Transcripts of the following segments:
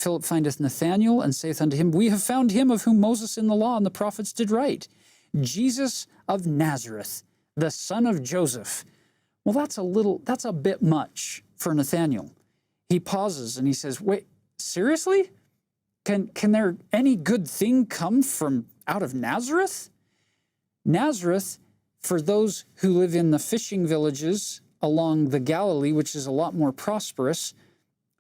Philip findeth Nathanael, and saith unto him, We have found him of whom Moses in the law and the prophets did write, Jesus of Nazareth, the son of Joseph. Well, that's a bit much for Nathanael. He pauses and he says, wait, seriously? Can there any good thing come from out of Nazareth? Nazareth, for those who live in the fishing villages along the Galilee, which is a lot more prosperous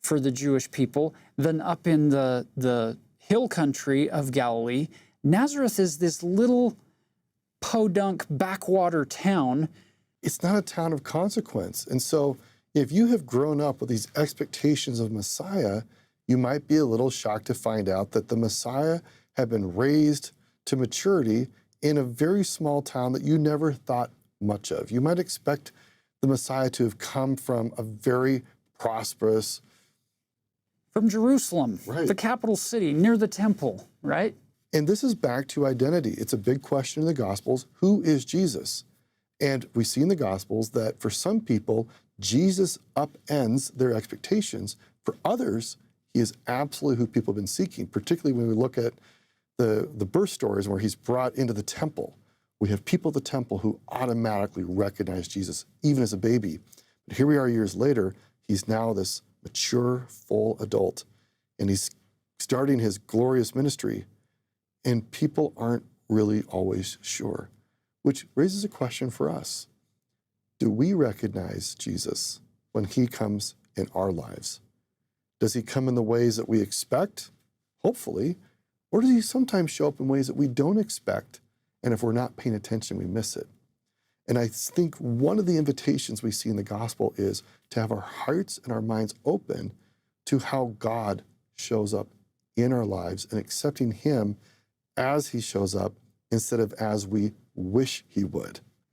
for the Jewish people than up in the hill country of Galilee, Nazareth is this little podunk backwater town. It's not a town of consequence. And so if you have grown up with these expectations of Messiah, you might be a little shocked to find out that the Messiah had been raised to maturity in a very small town that you never thought much of. You might expect the Messiah to have come from a very prosperous... From Jerusalem, right, the capital city, near the temple, right? And this is back to identity. It's a big question in the Gospels. Who is Jesus? And we see in the Gospels that for some people, Jesus upends their expectations. For others, he is absolutely who people have been seeking, particularly when we look at the birth stories where he's brought into the temple. We have people at the temple who automatically recognize Jesus, even as a baby. But here we are years later, he's now this mature, full adult, and he's starting his glorious ministry, and people aren't really always sure, which raises a question for us. Do we recognize Jesus when he comes in our lives? Does he come in the ways that we expect? Hopefully. Or does he sometimes show up in ways that we don't expect, and if we're not paying attention, we miss it? And I think one of the invitations we see in the gospel is to have our hearts and our minds open to how God shows up in our lives and accepting him as he shows up instead of as we wish he would.